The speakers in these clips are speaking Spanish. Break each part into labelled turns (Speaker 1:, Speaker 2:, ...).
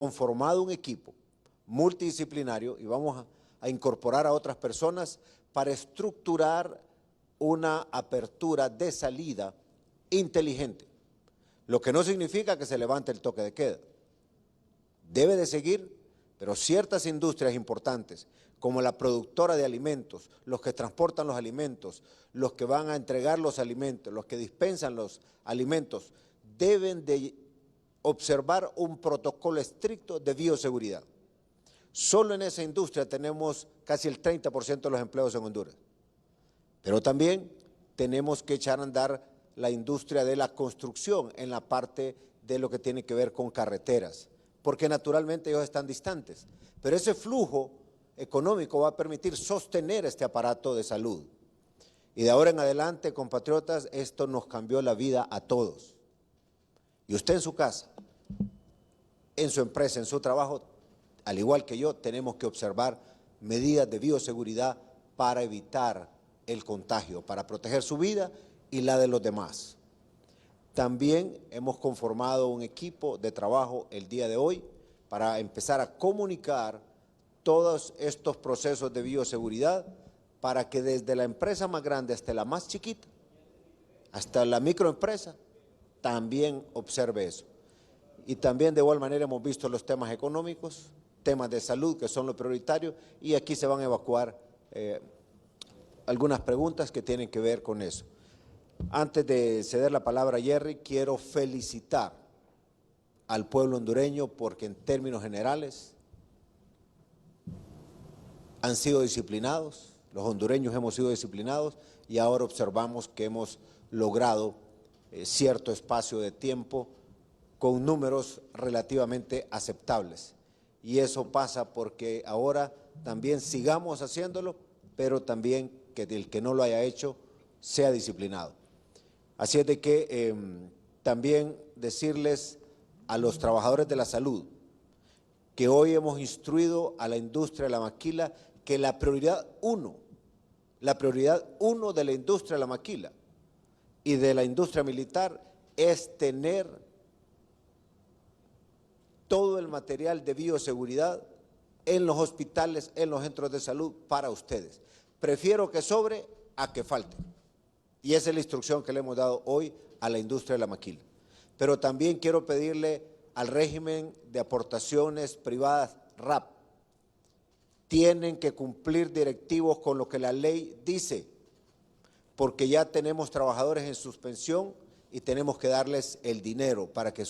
Speaker 1: conformado un equipo multidisciplinario y vamos a incorporar a otras personas para estructurar una apertura de salida inteligente, lo que no significa que se levante el toque de queda. Debe de seguir, pero ciertas industrias importantes, como la productora de alimentos, los que transportan los alimentos, los que van a entregar los alimentos, los que dispensan los alimentos, deben de observar un protocolo estricto de bioseguridad. Solo en esa industria tenemos casi el 30% de los empleos en Honduras. Pero también tenemos que echar a andar la industria de la construcción en la parte de lo que tiene que ver con carreteras, porque naturalmente ellos están distantes. Pero ese flujo económico va a permitir sostener este aparato de salud. Y de ahora en adelante, compatriotas, esto nos cambió la vida a todos. Y usted en su casa, en su empresa, en su trabajo, al igual que yo, tenemos que observar medidas de bioseguridad para evitar el contagio, para proteger su vida y la de los demás. También hemos conformado un equipo de trabajo el día de hoy para empezar a comunicar todos estos procesos de bioseguridad para que desde la empresa más grande hasta la más chiquita, hasta la microempresa, también observe eso. Y también de igual manera hemos visto los temas económicos, temas de salud que son lo prioritario y aquí se van a evacuar algunas preguntas que tienen que ver con eso. Antes de ceder la palabra a Jerry, quiero felicitar al pueblo hondureño porque en términos generales han sido disciplinados, los hondureños hemos sido disciplinados y ahora observamos que hemos logrado cierto espacio de tiempo con números relativamente aceptables. Y eso pasa porque ahora también sigamos haciéndolo, pero también que el que no lo haya hecho sea disciplinado. Así es de que también decirles a los trabajadores de la salud que hoy hemos instruido a la industria de la maquila que la prioridad uno de la industria de la maquila y de la industria militar es tener todo el material de bioseguridad en los hospitales, en los centros de salud para ustedes. Prefiero que sobre a que falte. Y esa es la instrucción que le hemos dado hoy a la industria de la maquila. Pero también quiero pedirle al régimen de aportaciones privadas RAP, tienen que cumplir directivos con lo que la ley dice, porque ya tenemos trabajadores en suspensión y tenemos que darles el dinero para que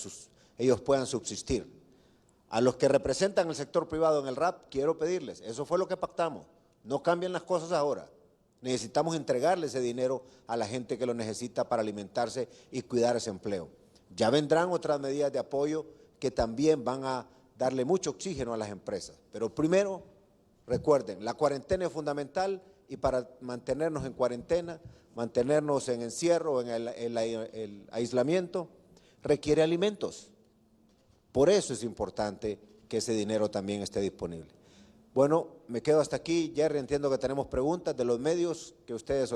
Speaker 1: ellos puedan subsistir. A los que representan el sector privado en el RAP, quiero pedirles, eso fue lo que pactamos, no cambien las cosas ahora. Necesitamos entregarle ese dinero a la gente que lo necesita para alimentarse y cuidar ese empleo. Ya vendrán otras medidas de apoyo que también van a darle mucho oxígeno a las empresas. Pero primero, recuerden, la cuarentena es fundamental y para mantenernos en cuarentena, mantenernos en encierro, en el aislamiento, requiere alimentos. Por eso es importante que ese dinero también esté disponible. Bueno, me quedo hasta aquí. Jerry, entiendo que tenemos preguntas de los medios que ustedes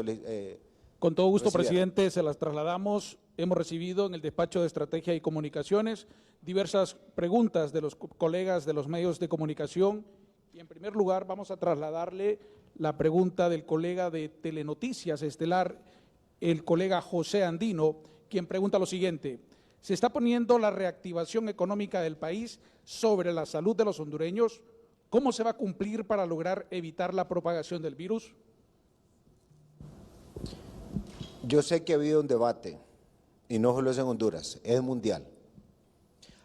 Speaker 2: Con todo gusto,
Speaker 1: recibieron.
Speaker 2: presidente, se las trasladamos. Hemos recibido en el despacho de Estrategia y Comunicaciones diversas preguntas de los colegas de los medios de comunicación. Y en primer lugar vamos a trasladarle la pregunta del colega de Telenoticias Estelar, el colega José Andino, quien pregunta lo siguiente: ¿se está poniendo la reactivación económica del país sobre la salud de los hondureños? ¿Cómo se va a cumplir para lograr evitar la propagación del virus?
Speaker 1: Yo sé que ha habido un debate, y no solo es en Honduras, es mundial.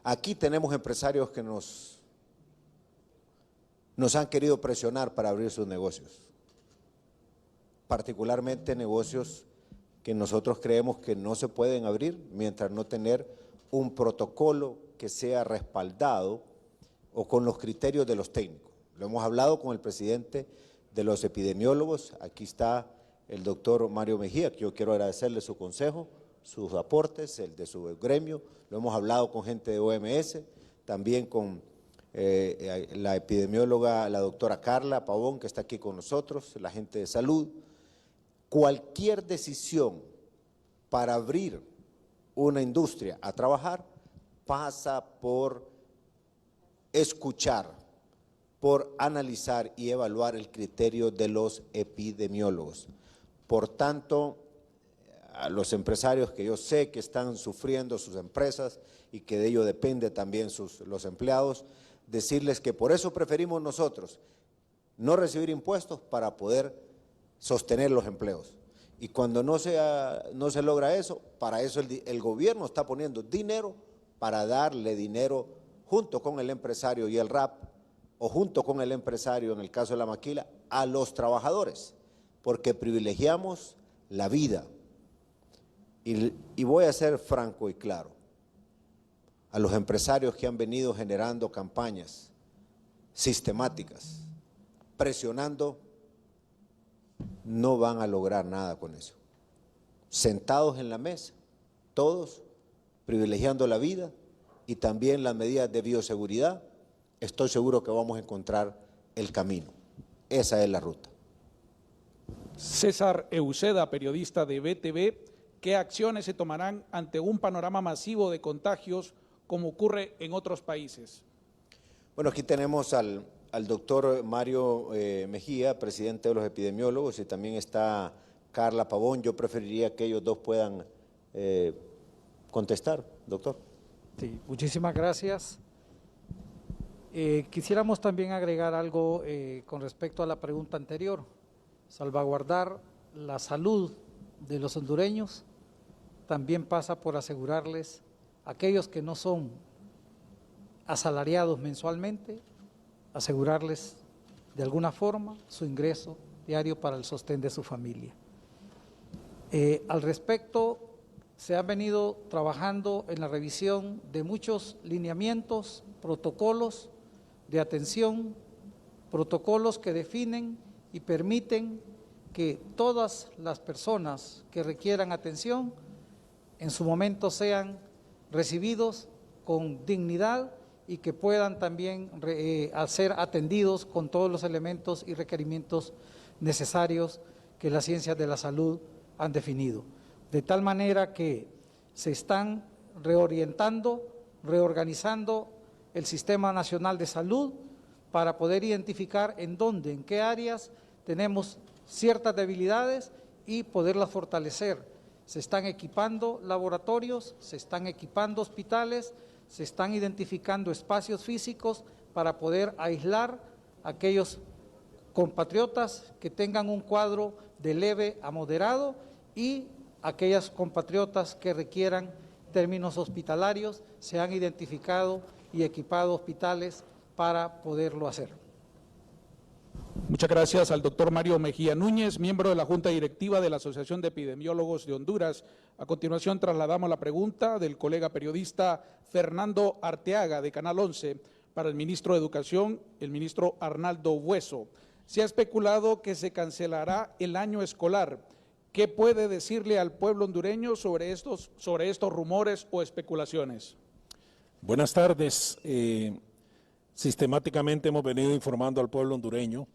Speaker 1: Aquí tenemos empresarios que nos han querido presionar para abrir sus negocios, particularmente negocios que nosotros creemos que no se pueden abrir mientras no tener un protocolo que sea respaldado o con los criterios de los técnicos. Lo hemos hablado con el presidente de los epidemiólogos, aquí está el doctor Mario Mejía, que yo quiero agradecerle su consejo, sus aportes, el de su gremio, lo hemos hablado con gente de OMS, también con la epidemióloga, la doctora Carla Pavón, que está aquí con nosotros, la gente de salud. Cualquier decisión para abrir una industria a trabajar pasa por escuchar, por analizar y evaluar el criterio de los epidemiólogos. Por tanto, a los empresarios que yo sé que están sufriendo sus empresas y que de ello depende también los empleados, decirles que por eso preferimos nosotros no recibir impuestos para poder sostener los empleos. Y cuando no se logra eso, para eso el gobierno está poniendo dinero para darle dinero junto con el empresario y el RAP, o junto con el empresario, en el caso de la maquila, a los trabajadores, porque privilegiamos la vida. Y voy a ser franco y claro, a los empresarios que han venido generando campañas sistemáticas, presionando, no van a lograr nada con eso. Sentados en la mesa, todos privilegiando la vida y también las medidas de bioseguridad, estoy seguro que vamos a encontrar el camino. Esa es la ruta.
Speaker 2: César Euseda, periodista de BTV, ¿qué acciones se tomarán ante un panorama masivo de contagios como ocurre en otros países?
Speaker 1: Bueno, aquí tenemos al doctor Mario Mejía, presidente de los epidemiólogos, y también está Carla Pavón. Yo preferiría que ellos dos puedan contestar, doctor.
Speaker 3: Sí, muchísimas gracias. Quisiéramos también agregar algo con respecto a la pregunta anterior. Salvaguardar la salud de los hondureños también pasa por asegurarles a aquellos que no son asalariados mensualmente, asegurarles de alguna forma su ingreso diario para el sostén de su familia. Al respecto, se ha venido trabajando en la revisión de muchos lineamientos, protocolos de atención, protocolos que definen y permiten que todas las personas que requieran atención en su momento sean recibidos con dignidad y que puedan también ser atendidos con todos los elementos y requerimientos necesarios que las ciencias de la salud han definido. De tal manera que se están reorientando, reorganizando el Sistema Nacional de Salud para poder identificar en dónde, en qué áreas tenemos ciertas debilidades y poderlas fortalecer. Se están equipando laboratorios, se están equipando hospitales, se están identificando espacios físicos para poder aislar a aquellos compatriotas que tengan un cuadro de leve a moderado y aquellas compatriotas que requieran términos hospitalarios. Se han identificado y equipado hospitales para poderlo hacer.
Speaker 2: Muchas gracias al doctor Mario Mejía Núñez, miembro de la Junta Directiva de la Asociación de Epidemiólogos de Honduras. A continuación trasladamos la pregunta del colega periodista Fernando Arteaga de Canal 11 para el ministro de Educación, el ministro Arnaldo Bueso. Se ha especulado que se cancelará el año escolar. ¿Qué puede decirle al pueblo hondureño sobre estos rumores o especulaciones?
Speaker 4: Buenas tardes. Sistemáticamente hemos venido informando al pueblo hondureño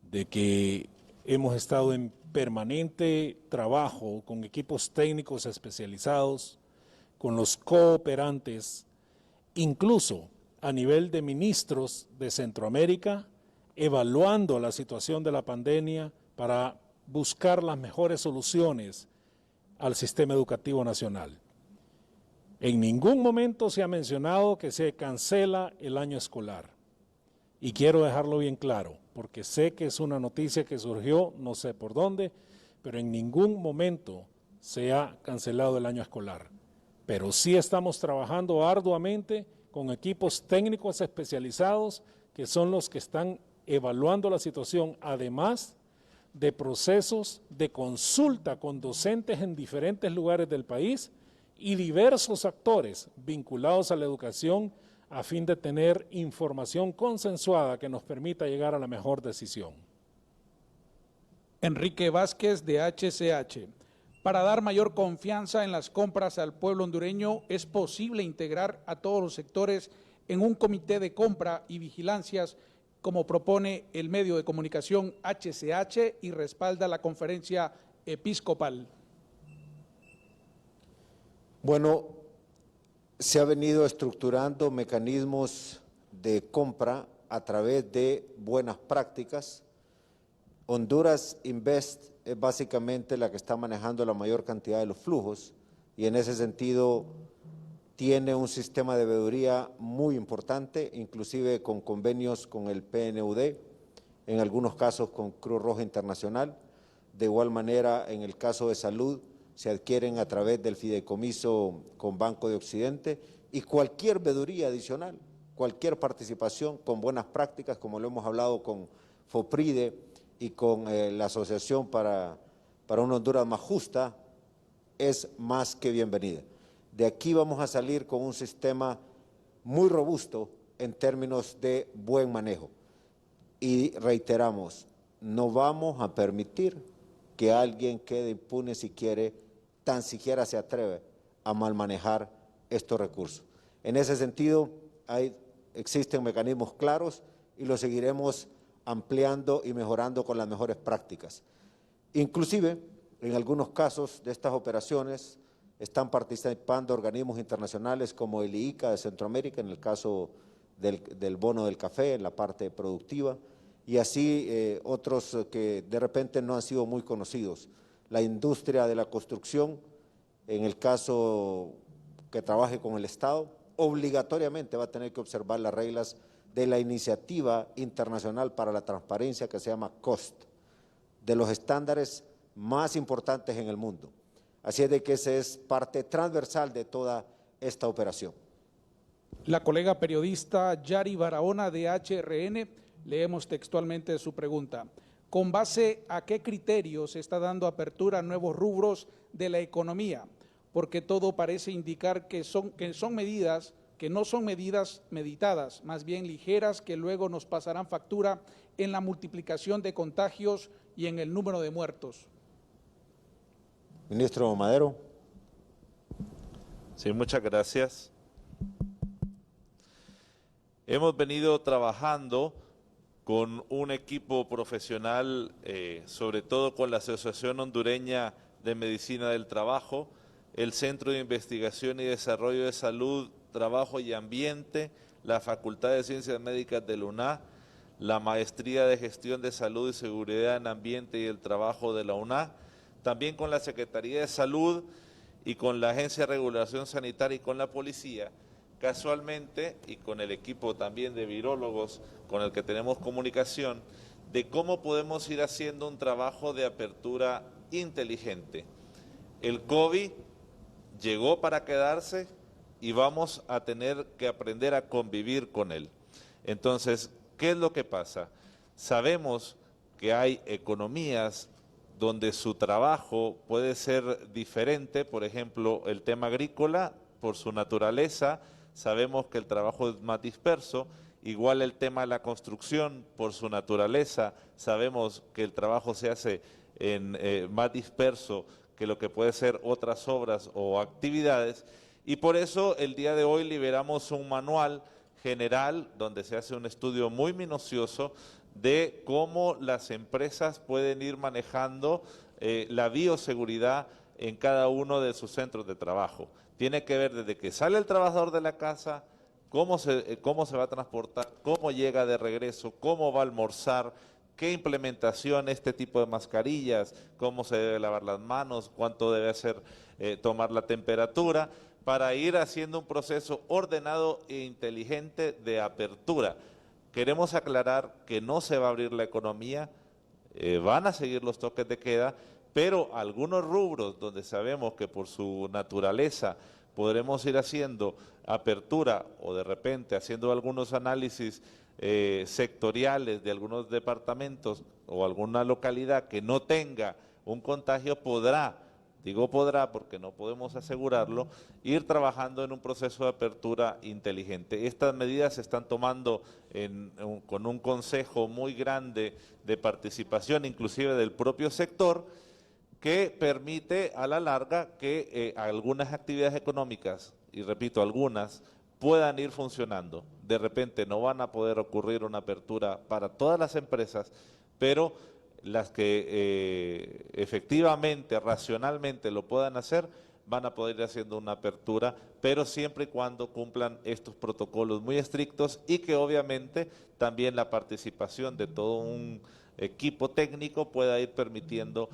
Speaker 4: de que hemos estado en permanente trabajo con equipos técnicos especializados, con los cooperantes, incluso a nivel de ministros de Centroamérica, evaluando la situación de la pandemia para buscar las mejores soluciones al sistema educativo nacional. En ningún momento se ha mencionado que se cancela el año escolar. Y quiero dejarlo bien claro, porque sé que es una noticia que surgió, no sé por dónde, pero en ningún momento se ha cancelado el año escolar. Pero sí estamos trabajando arduamente con equipos técnicos especializados que son los que están evaluando la situación, además de procesos de consulta con docentes en diferentes lugares del país y diversos actores vinculados a la educación a fin de tener información consensuada que nos permita llegar a la mejor decisión.
Speaker 2: Enrique Vázquez de HCH. Para dar mayor confianza en las compras al pueblo hondureño, ¿es posible integrar a todos los sectores en un comité de compra y vigilancias como propone el medio de comunicación HCH y respalda la conferencia episcopal?
Speaker 1: Bueno, se ha venido estructurando mecanismos de compra a través de buenas prácticas. Honduras Invest es básicamente la que está manejando la mayor cantidad de los flujos y en ese sentido tiene un sistema de veeduría muy importante, inclusive con convenios con el PNUD, en algunos casos con Cruz Roja Internacional. De igual manera, en el caso de salud, se adquieren a través del fideicomiso con Banco de Occidente y cualquier veeduría adicional, cualquier participación con buenas prácticas, como lo hemos hablado con FOPRIDE y con la Asociación para una Honduras más justa, es más que bienvenida. De aquí vamos a salir con un sistema muy robusto en términos de buen manejo. Y reiteramos, no vamos a permitir que alguien quede impune si quiere, tan siquiera se atreve a mal manejar estos recursos. En ese sentido, existen mecanismos claros y los seguiremos ampliando y mejorando con las mejores prácticas. Inclusive, en algunos casos de estas operaciones están participando organismos internacionales como el IICA de Centroamérica, en el caso del bono del café, en la parte productiva, y así otros que de repente no han sido muy conocidos. La industria de la construcción, en el caso que trabaje con el Estado, obligatoriamente va a tener que observar las reglas de la Iniciativa Internacional para la Transparencia que se llama COST, de los estándares más importantes en el mundo. Así es de que esa es parte transversal de toda esta operación.
Speaker 2: La colega periodista Yari Barahona de HRN, leemos textualmente su pregunta. ¿Con base a qué criterios se está dando apertura a nuevos rubros de la economía? Porque todo parece indicar que no son medidas meditadas, más bien ligeras, que luego nos pasarán factura en la multiplicación de contagios y en el número de muertos.
Speaker 1: Ministro Madero.
Speaker 5: Sí, muchas gracias. Hemos venido trabajando con un equipo profesional, sobre todo con la Asociación Hondureña de Medicina del Trabajo, el Centro de Investigación y Desarrollo de Salud, Trabajo y Ambiente, la Facultad de Ciencias Médicas de la UNA, la Maestría de Gestión de Salud y Seguridad en Ambiente y el Trabajo de la UNA, también con la Secretaría de Salud y con la Agencia de Regulación Sanitaria y con la Policía, casualmente, y con el equipo también de virólogos con el que tenemos comunicación, de cómo podemos ir haciendo un trabajo de apertura inteligente. El COVID llegó para quedarse y vamos a tener que aprender a convivir con él. Entonces, ¿qué es lo que pasa? Sabemos que hay economías donde su trabajo puede ser diferente, por ejemplo, el tema agrícola, por su naturaleza, sabemos que el trabajo es más disperso, igual el tema de la construcción, por su naturaleza, sabemos que el trabajo se hace más disperso que lo que puede ser otras obras o actividades, y por eso el día de hoy liberamos un manual general donde se hace un estudio muy minucioso de cómo las empresas pueden ir manejando la bioseguridad en cada uno de sus centros de trabajo. Tiene que ver desde que sale el trabajador de la casa, cómo se va a transportar, cómo llega de regreso, cómo va a almorzar, qué implementación este tipo de mascarillas, cómo se debe lavar las manos, cuánto debe hacer tomar la temperatura, para ir haciendo un proceso ordenado e inteligente de apertura. Queremos aclarar que no se va a abrir la economía, van a seguir los toques de queda, pero algunos rubros donde sabemos que por su naturaleza podremos ir haciendo apertura o de repente haciendo algunos análisis sectoriales de algunos departamentos o alguna localidad que no tenga un contagio, digo podrá porque no podemos asegurarlo, ir trabajando en un proceso de apertura inteligente. Estas medidas se están tomando con un consejo muy grande de participación, inclusive del propio sector, que permite a la larga que algunas actividades económicas, y repito, algunas, puedan ir funcionando. De repente no van a poder ocurrir una apertura para todas las empresas, pero las que efectivamente, racionalmente lo puedan hacer, van a poder ir haciendo una apertura, pero siempre y cuando cumplan estos protocolos muy estrictos y que obviamente también la participación de todo un equipo técnico pueda ir permitiendo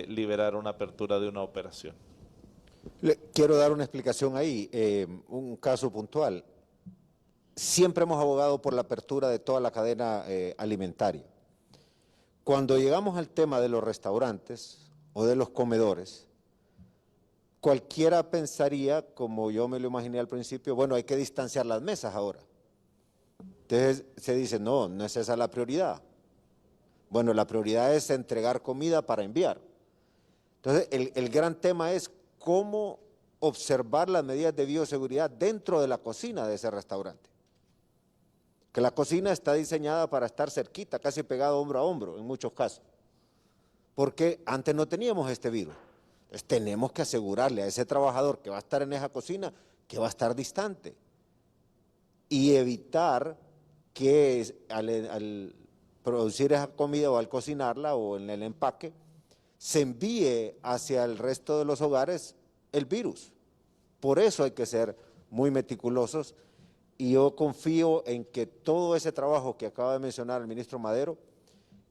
Speaker 5: liberar una apertura de una operación.
Speaker 1: Quiero dar una explicación ahí, un caso puntual. Siempre hemos abogado por la apertura de toda la cadena alimentaria. Cuando llegamos al tema de los restaurantes o de los comedores, cualquiera pensaría, como yo me lo imaginé al principio, bueno, hay que distanciar las mesas ahora. Entonces se dice, no, no es esa la prioridad. Bueno, la prioridad es entregar comida para enviar. Entonces, el gran tema es cómo observar las medidas de bioseguridad dentro de la cocina de ese restaurante. Que la cocina está diseñada para estar cerquita, casi pegado hombro a hombro en muchos casos. Porque antes no teníamos este virus. Entonces tenemos que asegurarle a ese trabajador que va a estar en esa cocina que va a estar distante. Y evitar que al producir esa comida o al cocinarla o en el empaque, se envíe hacia el resto de los hogares el virus. Por eso hay que ser muy meticulosos y yo confío en que todo ese trabajo que acaba de mencionar el ministro Madero,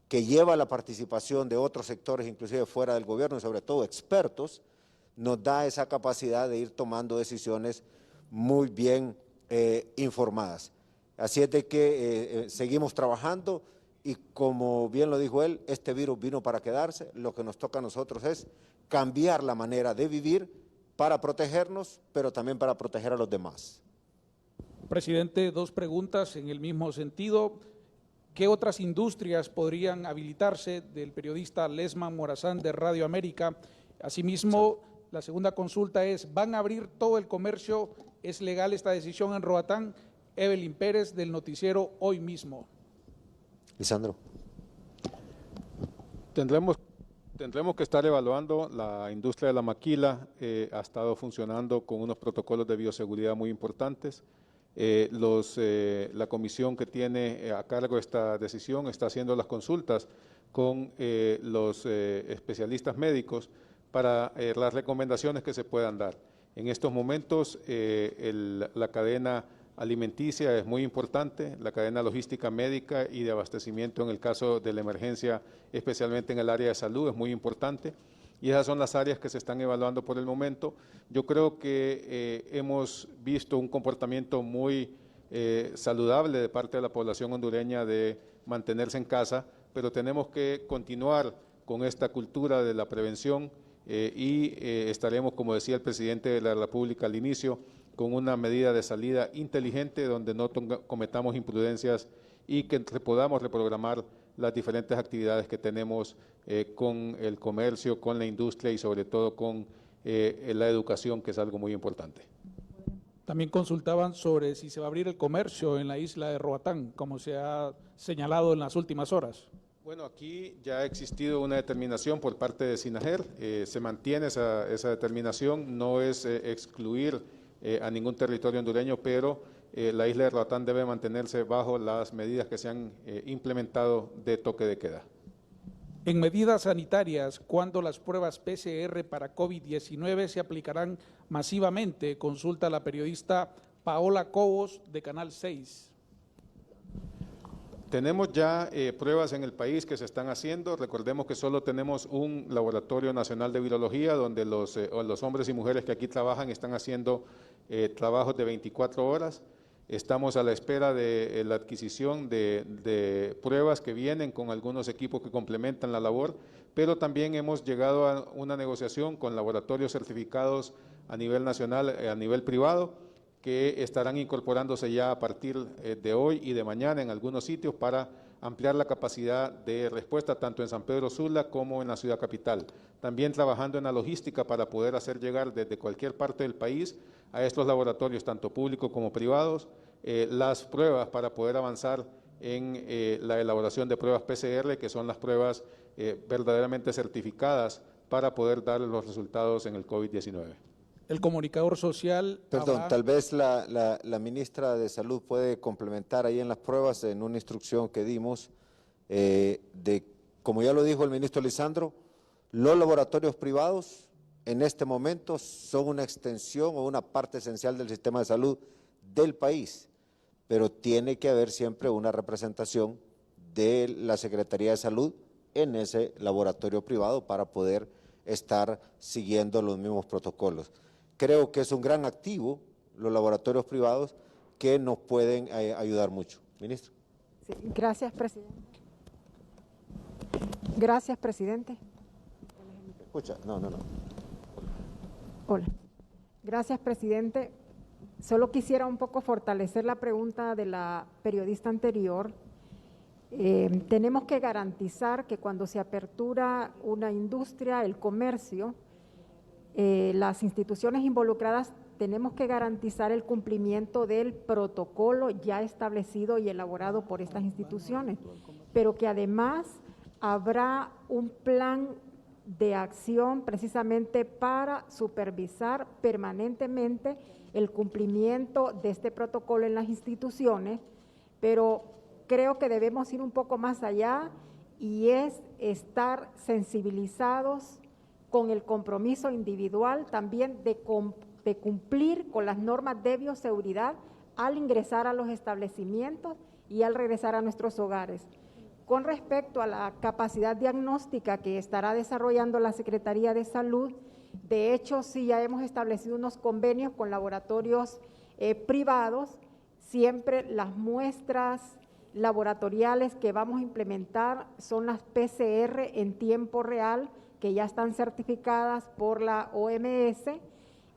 Speaker 1: que lleva la participación de otros sectores, inclusive fuera del gobierno, y sobre todo expertos, nos da esa capacidad de ir tomando decisiones muy bien informadas. Así es de que seguimos trabajando y como bien lo dijo él, este virus vino para quedarse, lo que nos toca a nosotros es cambiar la manera de vivir para protegernos, pero también para proteger a los demás.
Speaker 2: Presidente, dos preguntas en el mismo sentido. ¿Qué otras industrias podrían habilitarse? Del periodista Lesman Morazán de Radio América. Asimismo, la segunda consulta es, ¿van a abrir todo el comercio? ¿Es legal esta decisión en Roatán? Evelyn Pérez del noticiero Hoy Mismo.
Speaker 1: Lisandro.
Speaker 6: Tendremos que estar evaluando. La industria de la maquila ha estado funcionando con unos protocolos de bioseguridad muy importantes. La comisión que tiene a cargo esta decisión está haciendo las consultas con los especialistas médicos para las recomendaciones que se puedan dar. En estos momentos la cadena alimenticia es muy importante, la cadena logística médica y de abastecimiento en el caso de la emergencia, especialmente en el área de salud, es muy importante. Y esas son las áreas que se están evaluando por el momento. Yo creo que hemos visto un comportamiento muy saludable de parte de la población hondureña de mantenerse en casa, pero tenemos que continuar con esta cultura de la prevención y estaremos, como decía el presidente de la República al inicio, con una medida de salida inteligente donde no cometamos imprudencias y que podamos reprogramar las diferentes actividades que tenemos con el comercio, con la industria y sobre todo con la educación, que es algo muy importante.
Speaker 2: También consultaban sobre si se va a abrir el comercio en la isla de Roatán, como se ha señalado en las últimas horas.
Speaker 6: Bueno, aquí ya ha existido una determinación por parte de SINAGER, se mantiene esa determinación, no es excluir a ningún territorio hondureño, pero la isla de Roatán debe mantenerse bajo las medidas que se han implementado de toque de queda.
Speaker 2: En medidas sanitarias, ¿cuándo las pruebas PCR para COVID-19 se aplicarán masivamente? Consulta la periodista Paola Cobos de Canal 6.
Speaker 6: Tenemos ya pruebas en el país que se están haciendo. Recordemos que solo tenemos un laboratorio nacional de virología donde los hombres y mujeres que aquí trabajan están haciendo trabajos de 24 horas. Estamos a la espera de la adquisición de pruebas que vienen con algunos equipos que complementan la labor, pero también hemos llegado a una negociación con laboratorios certificados a nivel nacional, a nivel privado, que estarán incorporándose ya a partir de hoy y de mañana en algunos sitios para ampliar la capacidad de respuesta tanto en San Pedro Sula como en la ciudad capital. También trabajando en la logística para poder hacer llegar desde cualquier parte del país a estos laboratorios, tanto públicos como privados, las pruebas para poder avanzar en la elaboración de pruebas PCR, que son las pruebas verdaderamente certificadas para poder dar los resultados en el COVID-19.
Speaker 2: El comunicador social…
Speaker 1: Perdón, tal vez la ministra de Salud puede complementar ahí en las pruebas, en una instrucción que dimos, como ya lo dijo el ministro Lisandro, los laboratorios privados en este momento son una extensión o una parte esencial del sistema de salud del país, pero tiene que haber siempre una representación de la Secretaría de Salud en ese laboratorio privado para poder estar siguiendo los mismos protocolos. Creo que es un gran activo los laboratorios privados que nos pueden ayudar mucho. Ministro.
Speaker 7: Sí, gracias, presidente. Gracias, presidente.
Speaker 1: Escucha, no.
Speaker 7: Hola. Gracias, presidente. Solo quisiera un poco fortalecer la pregunta de la periodista anterior. Tenemos que garantizar que cuando se apertura una industria, el comercio, las instituciones involucradas tenemos que garantizar el cumplimiento del protocolo ya establecido y elaborado por estas instituciones, pero que además habrá un plan de acción precisamente para supervisar permanentemente el cumplimiento de este protocolo en las instituciones, pero creo que debemos ir un poco más allá y es estar sensibilizados con el compromiso individual también de cumplir con las normas de bioseguridad al ingresar a los establecimientos y al regresar a nuestros hogares. Con respecto a la capacidad diagnóstica que estará desarrollando la Secretaría de Salud, de hecho sí ya hemos establecido unos convenios con laboratorios privados. Siempre las muestras laboratoriales que vamos a implementar son las PCR en tiempo real, que ya están certificadas por la OMS,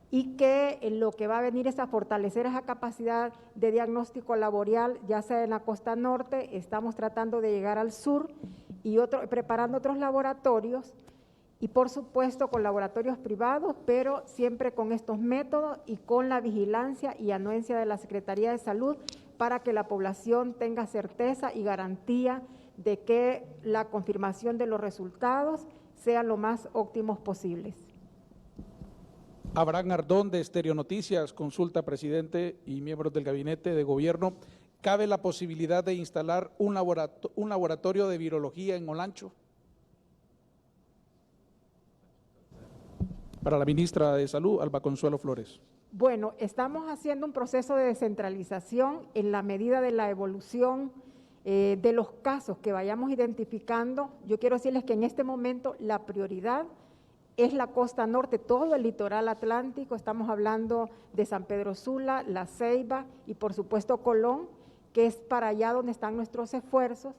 Speaker 7: y que lo que va a venir es a fortalecer esa capacidad de diagnóstico laboral, ya sea en la costa norte, estamos tratando de llegar al sur y preparando otros laboratorios, y por supuesto con laboratorios privados, pero siempre con estos métodos y con la vigilancia y anuencia de la Secretaría de Salud para que la población tenga certeza y garantía de que la confirmación de los resultados sean lo más óptimos posibles.
Speaker 2: Abraham Ardón, de Estéreo Noticias, consulta presidente y miembros del gabinete de gobierno. ¿Cabe la posibilidad de instalar un laboratorio de virología en Olancho? Para la ministra de Salud, Alba Consuelo Flores.
Speaker 7: Bueno, estamos haciendo un proceso de descentralización en la medida de la evolución de los casos que vayamos identificando. Yo quiero decirles que en este momento la prioridad es la costa norte, todo el litoral atlántico. Estamos hablando de San Pedro Sula, La Ceiba y por supuesto Colón, que es para allá donde están nuestros esfuerzos,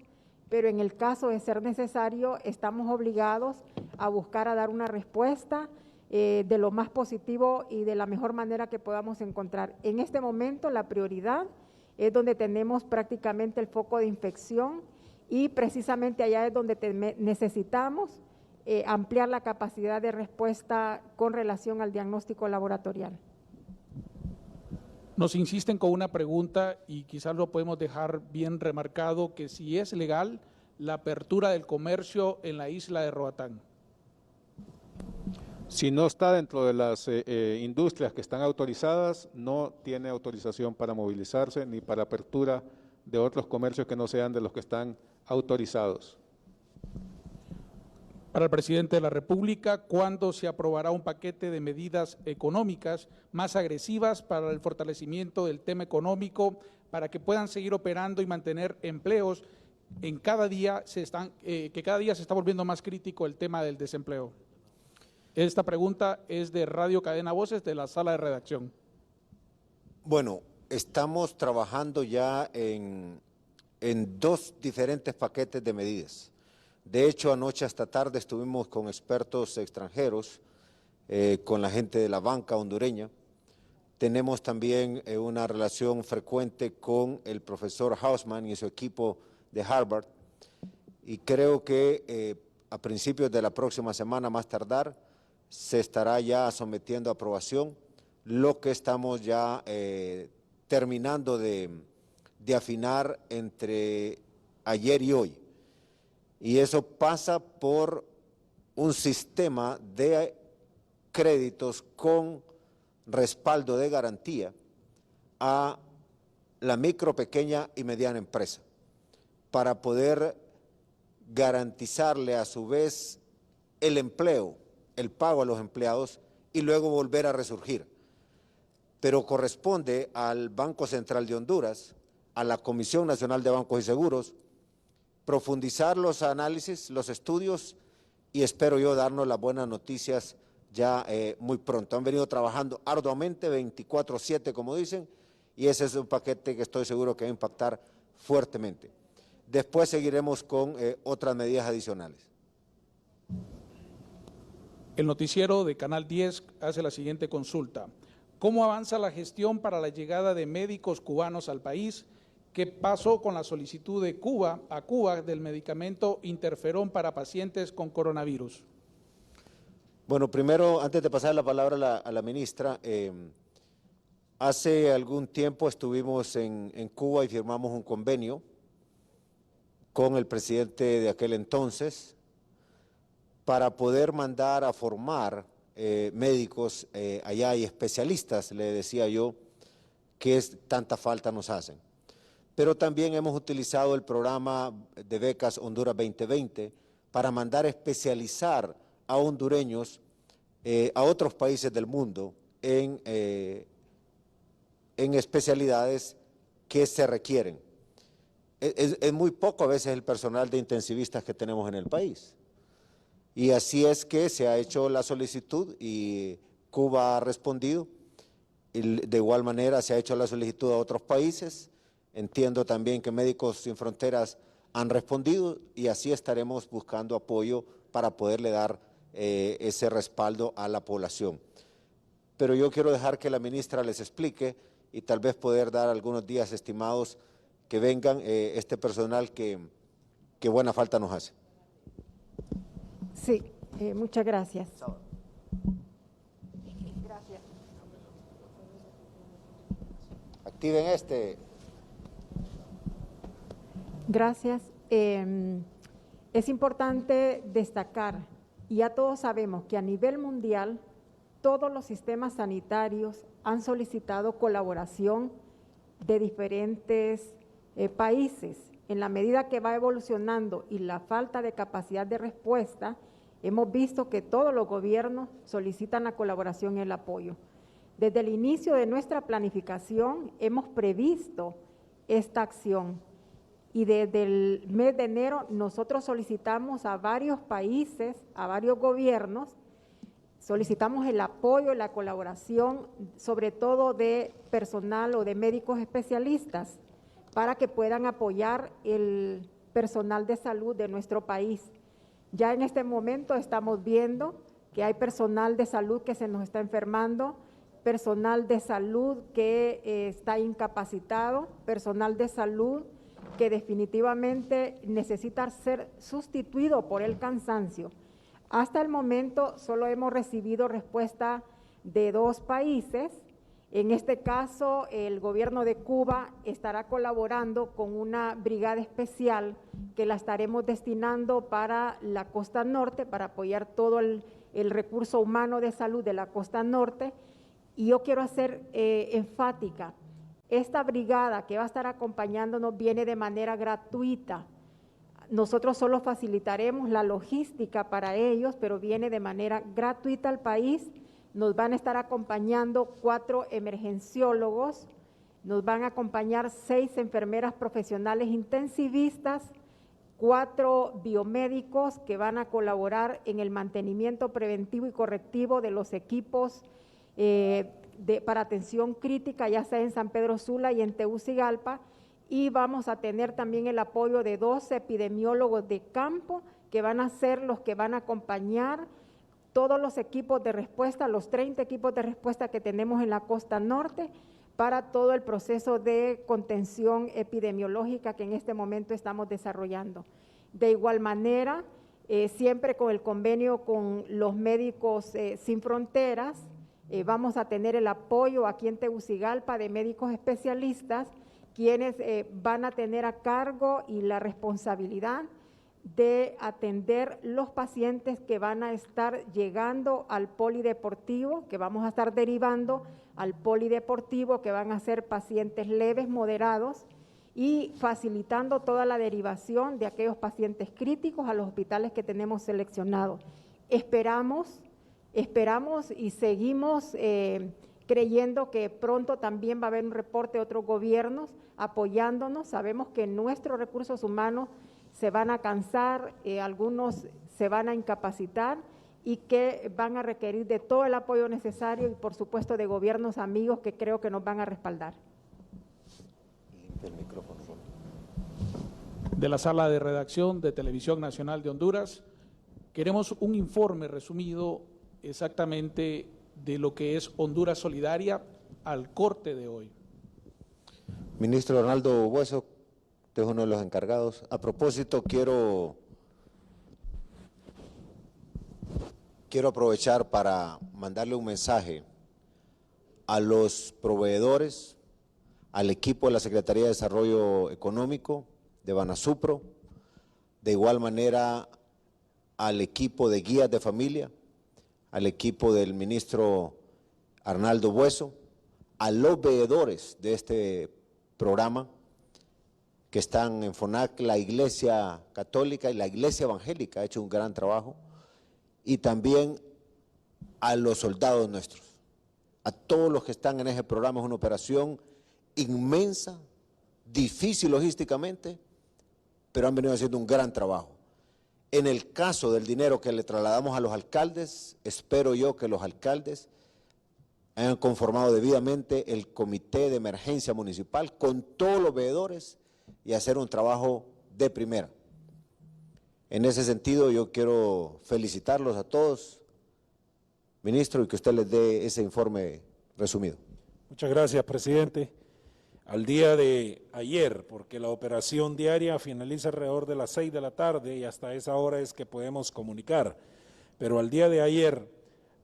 Speaker 7: pero en el caso de ser necesario estamos obligados a buscar a dar una respuesta de lo más positivo y de la mejor manera que podamos encontrar. En este momento la prioridad es donde tenemos prácticamente el foco de infección y precisamente allá es donde necesitamos ampliar la capacidad de respuesta con relación al diagnóstico laboratorial.
Speaker 2: Nos insisten con una pregunta y quizás lo podemos dejar bien remarcado, que si es legal la apertura del comercio en la isla de Roatán.
Speaker 6: Si no está dentro de las industrias que están autorizadas, no tiene autorización para movilizarse ni para apertura de otros comercios que no sean de los que están autorizados.
Speaker 2: Para el presidente de la República, ¿cuándo se aprobará un paquete de medidas económicas más agresivas para el fortalecimiento del tema económico, para que puedan seguir operando y mantener empleos? Cada día se está volviendo más crítico el tema del desempleo. Esta pregunta es de Radio Cadena Voces, de la sala de redacción.
Speaker 1: Bueno, estamos trabajando ya en dos diferentes paquetes de medidas. De hecho, anoche hasta tarde estuvimos con expertos extranjeros, con la gente de la banca hondureña. Tenemos también una relación frecuente con el profesor Hausman y su equipo de Harvard. Y creo que a principios de la próxima semana, más tardar, se estará ya sometiendo a aprobación lo que estamos ya terminando de afinar entre ayer y hoy. Y eso pasa por un sistema de créditos con respaldo de garantía a la micro, pequeña y mediana empresa, para poder garantizarle a su vez el empleo el pago a los empleados y luego volver a resurgir. Pero corresponde al Banco Central de Honduras, a la Comisión Nacional de Bancos y Seguros, profundizar los análisis, los estudios, y espero yo darnos las buenas noticias ya muy pronto. Han venido trabajando arduamente, 24/7 como dicen, y ese es un paquete que estoy seguro que va a impactar fuertemente. Después seguiremos con otras medidas adicionales.
Speaker 2: El noticiero de Canal 10 hace la siguiente consulta. ¿Cómo avanza la gestión para la llegada de médicos cubanos al país? ¿Qué pasó con la solicitud de Cuba a Cuba del medicamento Interferón para pacientes con coronavirus?
Speaker 1: Bueno, primero, antes de pasar la palabra a la ministra, hace algún tiempo estuvimos en Cuba y firmamos un convenio con el presidente de aquel entonces para poder mandar a formar médicos allá y especialistas, le decía yo, que tanta falta nos hacen. Pero también hemos utilizado el programa de becas Honduras 2020 para mandar a especializar a hondureños a otros países del mundo en especialidades que se requieren. Es muy poco a veces el personal de intensivistas que tenemos en el país. Y así es que se ha hecho la solicitud y Cuba ha respondido. Y de igual manera se ha hecho la solicitud a otros países. Entiendo también que Médicos Sin Fronteras han respondido y así estaremos buscando apoyo para poderle dar ese respaldo a la población. Pero yo quiero dejar que la ministra les explique y tal vez poder dar algunos días estimados que vengan este personal que buena falta nos hace.
Speaker 7: Sí, muchas gracias. Gracias.
Speaker 1: Activen este.
Speaker 7: Gracias. Es importante destacar, y ya todos sabemos que a nivel mundial todos los sistemas sanitarios han solicitado colaboración de diferentes países. En la medida que va evolucionando y la falta de capacidad de respuesta, hemos visto que todos los gobiernos solicitan la colaboración y el apoyo. Desde el inicio de nuestra planificación hemos previsto esta acción y desde el mes de enero nosotros solicitamos a varios países, a varios gobiernos, solicitamos el apoyo y la colaboración, sobre todo de personal o de médicos especialistas, para que puedan apoyar el personal de salud de nuestro país. Ya en este momento estamos viendo que hay personal de salud que se nos está enfermando, personal de salud que está incapacitado, personal de salud que definitivamente necesita ser sustituido por el cansancio. Hasta el momento solo hemos recibido respuesta de 2 países. En este caso, el gobierno de Cuba estará colaborando con una brigada especial que la estaremos destinando para la costa norte, para apoyar todo el recurso humano de salud de la costa norte. Y yo quiero hacer enfática, esta brigada que va a estar acompañándonos viene de manera gratuita. Nosotros solo facilitaremos la logística para ellos, pero viene de manera gratuita al país. Nos van a estar acompañando 4 emergenciólogos, nos van a acompañar 6 enfermeras profesionales intensivistas, 4 biomédicos que van a colaborar en el mantenimiento preventivo y correctivo de los equipos para atención crítica, ya sea en San Pedro Sula y en Tegucigalpa, y vamos a tener también el apoyo de 2 epidemiólogos de campo que van a ser los que van a acompañar todos los equipos de respuesta, los 30 equipos de respuesta que tenemos en la costa norte para todo el proceso de contención epidemiológica que en este momento estamos desarrollando. De igual manera, siempre con el convenio con los Médicos Sin Fronteras, vamos a tener el apoyo aquí en Tegucigalpa de médicos especialistas, quienes van a tener a cargo y la responsabilidad de atender los pacientes que van a estar llegando al polideportivo, que vamos a estar derivando al polideportivo, que van a ser pacientes leves, moderados, y facilitando toda la derivación de aquellos pacientes críticos a los hospitales que tenemos seleccionados. Esperamos Esperamos y seguimos creyendo que pronto también va a haber un reporte de otros gobiernos apoyándonos. Sabemos que nuestros recursos humanos se van a cansar, algunos se van a incapacitar y que van a requerir de todo el apoyo necesario y por supuesto de gobiernos amigos que creo que nos van a respaldar.
Speaker 1: El micrófono.
Speaker 2: De la Sala de Redacción de Televisión Nacional de Honduras, queremos un informe resumido exactamente de lo que es Honduras Solidaria al corte de hoy.
Speaker 1: Ministro Arnaldo Bueso, usted es uno de los encargados. A propósito, quiero aprovechar para mandarle un mensaje a los proveedores, al equipo de la Secretaría de Desarrollo Económico, de Banasupro, de igual manera al equipo de guías de familia, al equipo del ministro Arnaldo Bueso, a los veedores de este programa que están en FONAC, la Iglesia Católica y la Iglesia Evangélica ha hecho un gran trabajo, y también a los soldados nuestros, a todos los que están en ese programa. Es una operación inmensa, difícil logísticamente, pero han venido haciendo un gran trabajo. En el caso del dinero que le trasladamos a los alcaldes, espero yo que los alcaldes hayan conformado debidamente el comité de emergencia municipal con todos los veedores y hacer un trabajo de primera. En ese sentido, yo quiero felicitarlos a todos, ministro, y que usted les dé ese informe resumido.
Speaker 4: Muchas gracias, presidente. Al día de ayer, porque la operación diaria finaliza alrededor de las 6 de la tarde y hasta esa hora es que podemos comunicar, pero al día de ayer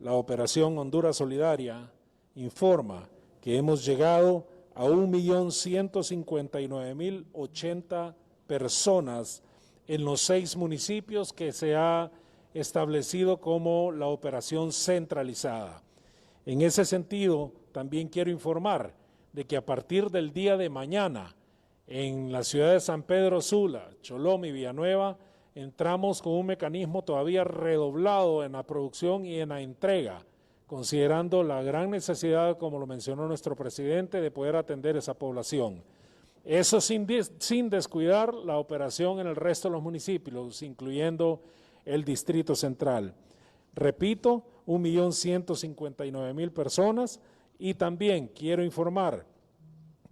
Speaker 4: la operación Honduras Solidaria informa que hemos llegado a 1.159.080 personas en los 6 municipios que se ha establecido como la operación centralizada. En ese sentido, también quiero informar de que a partir del día de mañana, en la ciudad de San Pedro Sula, Choloma y Villanueva, entramos con un mecanismo todavía redoblado en la producción y en la entrega, considerando la gran necesidad, como lo mencionó nuestro presidente, de poder atender esa población. Eso sin descuidar la operación en el resto de los municipios, incluyendo el Distrito Central. Repito, 1.159.000 personas. Y también quiero informar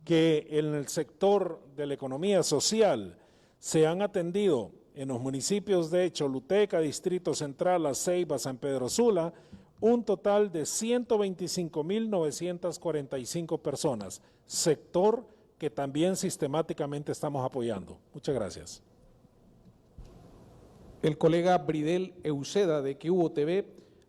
Speaker 4: que en el sector de la economía social se han atendido en los municipios de Choluteca, Distrito Central, La Ceiba, San Pedro Sula, un total de 125.945 personas, sector que también sistemáticamente estamos apoyando. Muchas gracias.
Speaker 2: El colega Bridel Euseda de QUO TV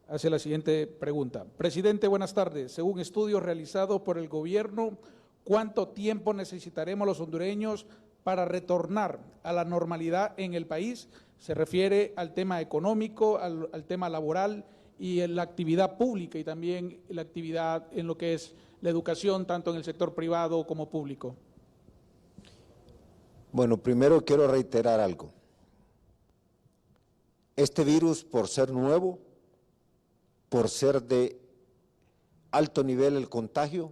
Speaker 2: hace la siguiente pregunta. Presidente, buenas tardes. Según estudios realizados por el gobierno, ¿cuánto tiempo necesitaremos los hondureños para retornar a la normalidad en el país? Se refiere al tema económico, al tema laboral y en la actividad pública y también la actividad en lo que es la educación, tanto en el sector privado como público.
Speaker 1: Bueno, primero quiero reiterar algo. Este virus, por ser nuevo, por ser de alto nivel el contagio,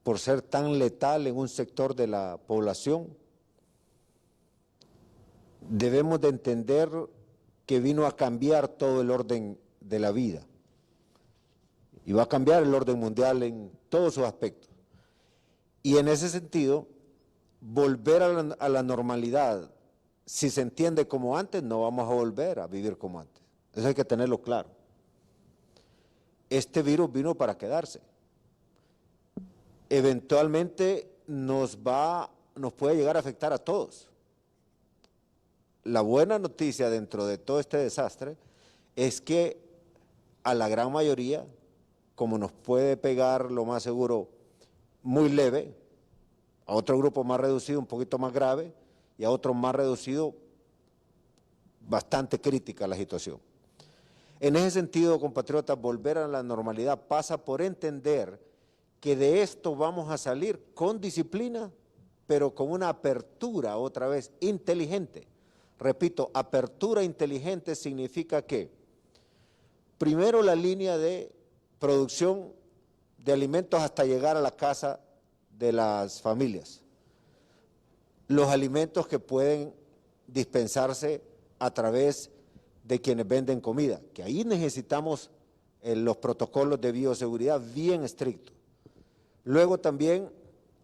Speaker 1: por ser tan letal en un sector de la población, debemos de entender que vino a cambiar todo el orden de la vida y va a cambiar el orden mundial en todos sus aspectos. Y en ese sentido, volver a la normalidad, si se entiende como antes, no vamos a volver a vivir como antes. Eso hay que tenerlo claro. Este virus vino para quedarse. Eventualmente nos puede llegar a afectar a todos. La buena noticia dentro de todo este desastre es que a la gran mayoría, como nos puede pegar lo más seguro muy leve, a otro grupo más reducido un poquito más grave y a otro más reducido bastante crítica la situación. En ese sentido, compatriotas, volver a la normalidad pasa por entender que de esto vamos a salir con disciplina, pero con una apertura otra vez inteligente. Repito, apertura inteligente significa que Primero, la línea de producción de alimentos hasta llegar a la casa de las familias. Los alimentos que pueden dispensarse a través de quienes venden comida, que ahí necesitamos los protocolos de bioseguridad bien estrictos. Luego también,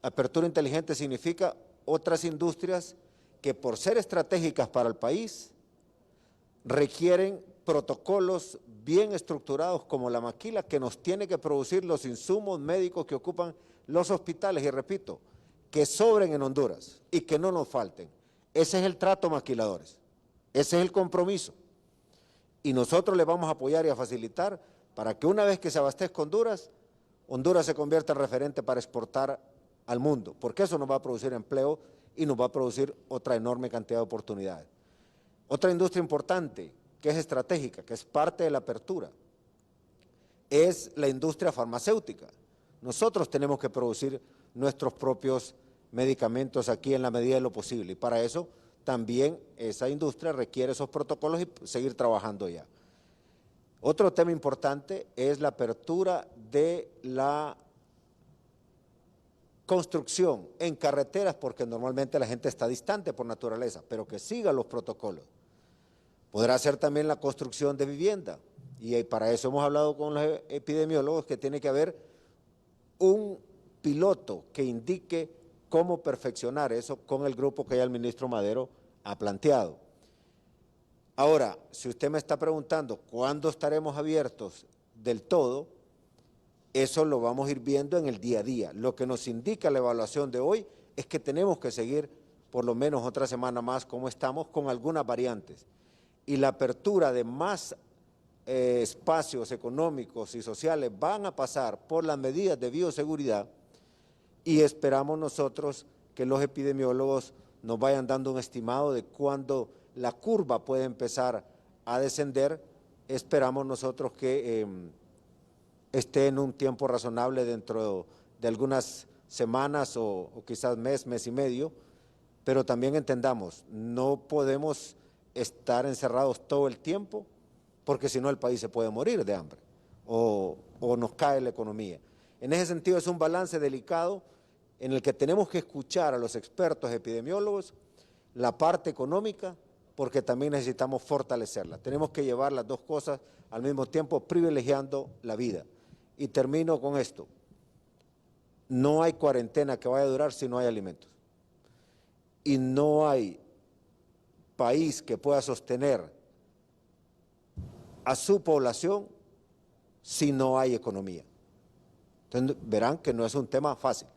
Speaker 1: apertura inteligente significa otras industrias que por ser estratégicas para el país requieren protocolos bien estructurados como la maquila, que nos tiene que producir los insumos médicos que ocupan los hospitales, y repito, que sobren en Honduras y que no nos falten. Ese es el trato, maquiladores, ese es el compromiso. Y nosotros le vamos a apoyar y a facilitar para que una vez que se abastezca Honduras, Honduras se convierta en referente para exportar al mundo, porque eso nos va a producir empleo y nos va a producir otra enorme cantidad de oportunidades. Otra industria importante, que es estratégica, que es parte de la apertura, es la industria farmacéutica. Nosotros tenemos que producir nuestros propios medicamentos aquí en la medida de lo posible, y para eso también esa industria requiere esos protocolos y seguir trabajando ya. Otro tema importante es la apertura de la construcción en carreteras, porque normalmente la gente está distante por naturaleza, pero que siga los protocolos. Podrá ser también la construcción de vivienda, y para eso hemos hablado con los epidemiólogos que tiene que haber un piloto que indique cómo perfeccionar eso con el grupo que ya el ministro Madero ha planteado. Ahora, si usted me está preguntando cuándo estaremos abiertos del todo, eso lo vamos a ir viendo en el día a día. Lo que nos indica la evaluación de hoy es que tenemos que seguir por lo menos otra semana más como estamos, con algunas variantes. Y la apertura de más espacios económicos y sociales van a pasar por las medidas de bioseguridad, y esperamos nosotros que los epidemiólogos nos vayan dando un estimado de cuándo la curva puede empezar a descender. Esperamos nosotros que esté en un tiempo razonable dentro de algunas semanas o quizás mes y medio, pero también entendamos, no podemos estar encerrados todo el tiempo, porque si no el país se puede morir de hambre o nos cae la economía. En ese sentido es un balance delicado en el que tenemos que escuchar a los expertos epidemiólogos, la parte económica, porque también necesitamos fortalecerla. Tenemos que llevar las dos cosas al mismo tiempo, privilegiando la vida. Y termino con esto: no hay cuarentena que vaya a durar si no hay alimentos. Y no hay país que pueda sostener a su población si no hay economía. Entonces verán que no es un tema fácil.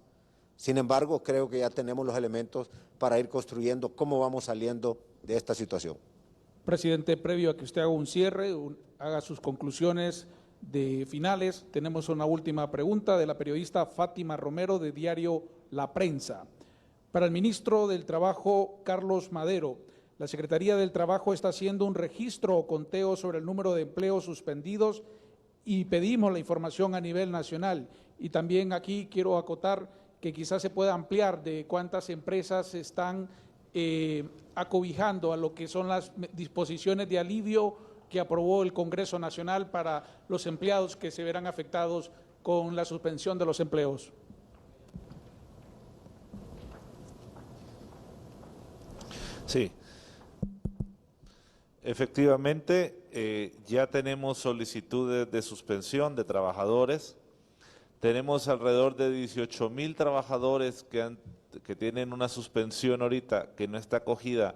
Speaker 1: Sin embargo, creo que ya tenemos los elementos para ir construyendo cómo vamos saliendo de esta situación.
Speaker 2: Presidente, previo a que usted haga un cierre, haga sus conclusiones finales, tenemos una última pregunta de la periodista Fátima Romero, de diario La Prensa. Para el ministro del Trabajo, Carlos Madero, la Secretaría del Trabajo está haciendo un registro o conteo sobre el número de empleos suspendidos y pedimos la información a nivel nacional. Y también aquí quiero acotar que quizás se pueda ampliar de cuántas empresas están acobijando a lo que son las disposiciones de alivio que aprobó el Congreso Nacional para los empleados que se verán afectados con la suspensión de los empleos.
Speaker 5: Sí, efectivamente, ya tenemos solicitudes de suspensión de trabajadores. Tenemos alrededor de 18,000 trabajadores que tienen una suspensión ahorita, que no está acogida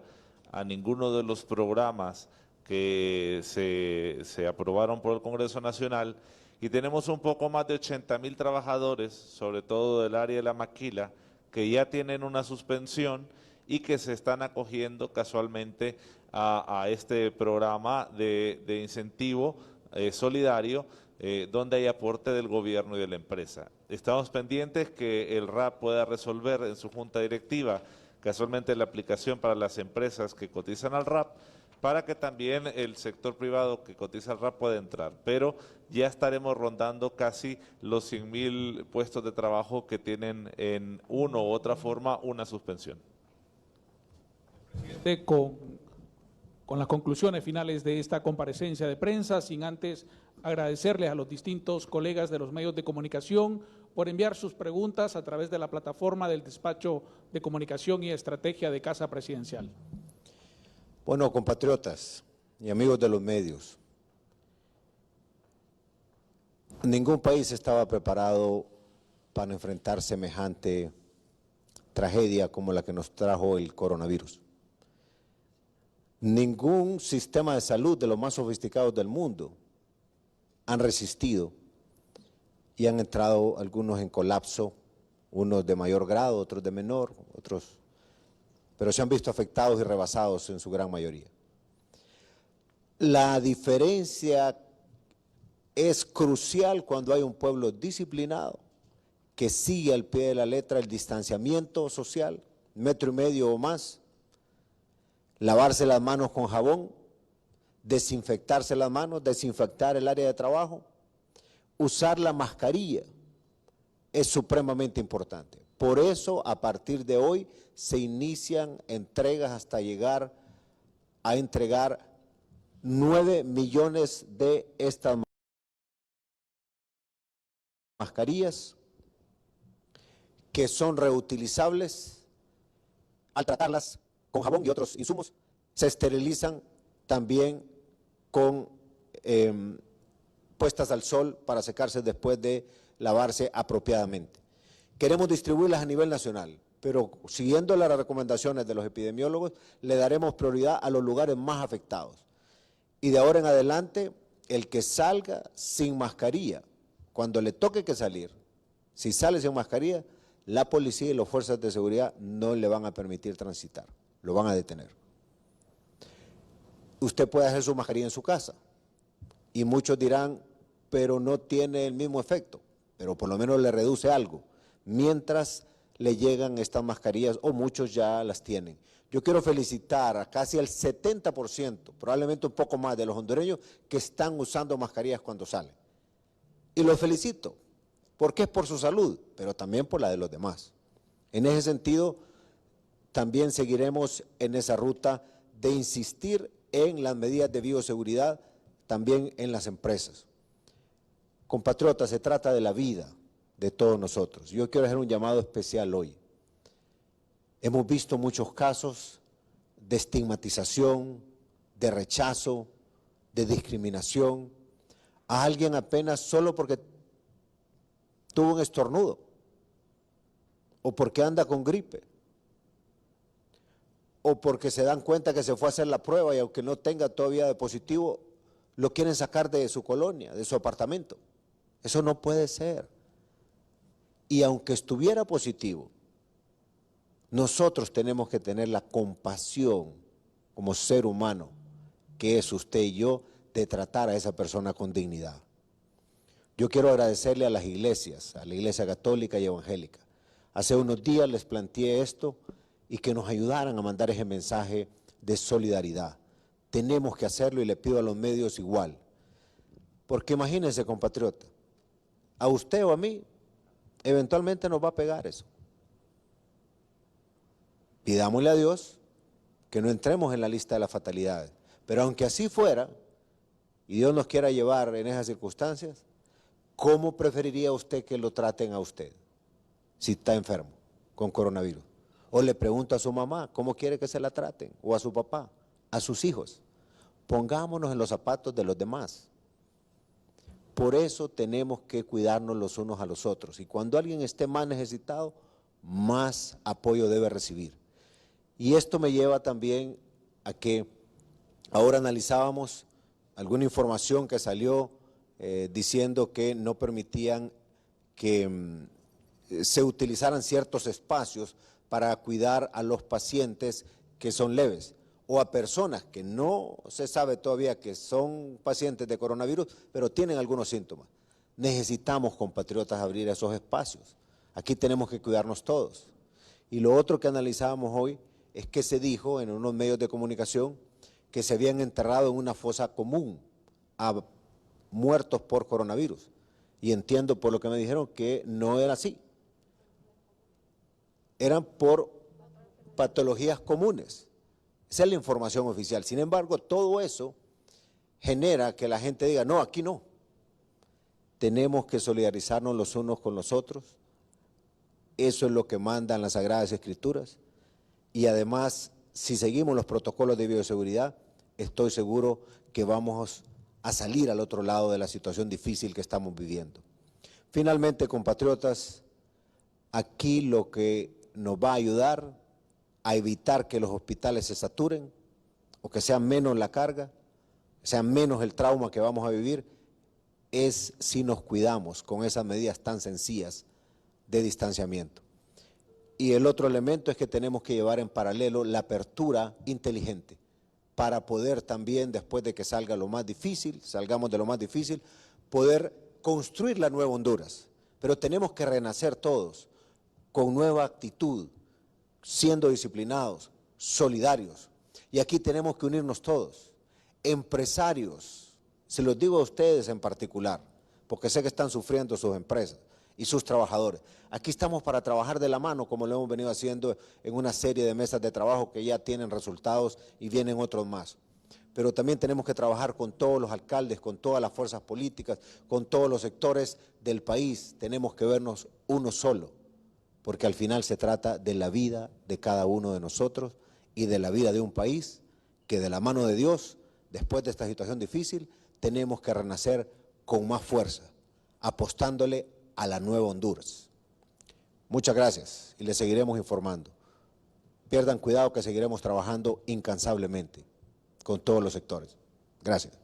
Speaker 5: a ninguno de los programas que se aprobaron por el Congreso Nacional, y tenemos un poco más de 80,000 trabajadores, sobre todo del área de la maquila, que ya tienen una suspensión y que se están acogiendo casualmente a este programa de incentivo solidario, donde hay aporte del gobierno y de la empresa. Estamos pendientes que el RAP pueda resolver en su junta directiva casualmente la aplicación para las empresas que cotizan al RAP, para que también el sector privado que cotiza al RAP pueda entrar. Pero ya estaremos rondando casi los 100,000 puestos de trabajo que tienen en una u otra forma una suspensión.
Speaker 2: con las conclusiones finales de esta comparecencia de prensa, sin antes agradecerles a los distintos colegas de los medios de comunicación por enviar sus preguntas a través de la plataforma del Despacho de Comunicación y Estrategia de Casa Presidencial.
Speaker 1: Bueno, compatriotas y amigos de los medios, ningún país estaba preparado para enfrentar semejante tragedia como la que nos trajo el coronavirus. Ningún sistema de salud de los más sofisticados del mundo han resistido y han entrado algunos en colapso, unos de mayor grado, otros de menor, otros, pero se han visto afectados y rebasados en su gran mayoría. La diferencia es crucial cuando hay un pueblo disciplinado que sigue al pie de la letra el distanciamiento social, 1,5 metros o más, lavarse las manos con jabón, desinfectarse las manos, desinfectar el área de trabajo, usar la mascarilla es supremamente importante. Por eso, a partir de hoy, se inician entregas hasta llegar a entregar 9 millones de estas mascarillas que son reutilizables. Al tratarlas con jabón y otros insumos, se esterilizan también con puestas al sol para secarse después de lavarse apropiadamente. Queremos distribuirlas a nivel nacional, pero siguiendo las recomendaciones de los epidemiólogos, le daremos prioridad a los lugares más afectados. Y de ahora en adelante, el que salga sin mascarilla, cuando le toque que salir, si sale sin mascarilla, la policía y las fuerzas de seguridad no le van a permitir transitar, lo van a detener. Usted puede hacer su mascarilla en su casa y muchos dirán, pero no tiene el mismo efecto, pero por lo menos le reduce algo, mientras le llegan estas mascarillas, o muchos ya las tienen. Yo quiero felicitar a casi el 70%, probablemente un poco más, de los hondureños que están usando mascarillas cuando salen. Y los felicito, porque es por su salud, pero también por la de los demás. En ese sentido, también seguiremos en esa ruta de insistir en las medidas de bioseguridad, también en las empresas. Compatriotas, se trata de la vida de todos nosotros. Yo quiero hacer un llamado especial hoy. Hemos visto muchos casos de estigmatización, de rechazo, de discriminación a alguien apenas solo porque tuvo un estornudo o porque anda con gripe o porque se dan cuenta que se fue a hacer la prueba y aunque no tenga todavía de positivo, lo quieren sacar de su colonia, de su apartamento. Eso no puede ser. Y aunque estuviera positivo, nosotros tenemos que tener la compasión como ser humano, que es usted y yo, de tratar a esa persona con dignidad. Yo quiero agradecerle a las iglesias, a la Iglesia Católica y Evangélica. Hace unos días les planteé esto y que nos ayudaran a mandar ese mensaje de solidaridad. Tenemos que hacerlo y le pido a los medios igual. Porque imagínense, compatriota, a usted o a mí, eventualmente nos va a pegar eso. Pidámosle a Dios que no entremos en la lista de las fatalidades. Pero aunque así fuera, y Dios nos quiera llevar en esas circunstancias, ¿cómo preferiría usted que lo traten a usted si está enfermo con coronavirus? O le pregunto a su mamá, ¿cómo quiere que se la traten? O a su papá, a sus hijos. Pongámonos en los zapatos de los demás. Por eso tenemos que cuidarnos los unos a los otros. Y cuando alguien esté más necesitado, más apoyo debe recibir. Y esto me lleva también a que ahora analizábamos alguna información que salió diciendo que no permitían que se utilizaran ciertos espacios para cuidar a los pacientes que son leves o a personas que no se sabe todavía que son pacientes de coronavirus, pero tienen algunos síntomas. Necesitamos, compatriotas, abrir esos espacios. Aquí tenemos que cuidarnos todos. Y lo otro que analizábamos hoy es que se dijo en unos medios de comunicación que se habían enterrado en una fosa común a muertos por coronavirus. Y entiendo por lo que me dijeron que no era así. Eran por patologías comunes. Esa es la información oficial. Sin embargo, todo eso genera que la gente diga, no, aquí no. Tenemos que solidarizarnos los unos con los otros. Eso es lo que mandan las Sagradas Escrituras. Y además, si seguimos los protocolos de bioseguridad, estoy seguro que vamos a salir al otro lado de la situación difícil que estamos viviendo. Finalmente, compatriotas, aquí lo que nos va a ayudar a evitar que los hospitales se saturen o que sea menos la carga, sea menos el trauma que vamos a vivir, es si nos cuidamos con esas medidas tan sencillas de distanciamiento. Y el otro elemento es que tenemos que llevar en paralelo la apertura inteligente para poder también, después de que salga lo más difícil, salgamos de lo más difícil, poder construir la nueva Honduras. Pero tenemos que renacer todos con nueva actitud, siendo disciplinados, solidarios. Y aquí tenemos que unirnos todos, empresarios, se los digo a ustedes en particular, porque sé que están sufriendo sus empresas y sus trabajadores. Aquí estamos para trabajar de la mano, como lo hemos venido haciendo en una serie de mesas de trabajo que ya tienen resultados y vienen otros más. Pero también tenemos que trabajar con todos los alcaldes, con todas las fuerzas políticas, con todos los sectores del país. Tenemos que vernos uno solo, porque al final se trata de la vida de cada uno de nosotros y de la vida de un país que de la mano de Dios, después de esta situación difícil, tenemos que renacer con más fuerza, apostándole a la nueva Honduras. Muchas gracias y les seguiremos informando. Pierdan cuidado que seguiremos trabajando incansablemente con todos los sectores. Gracias.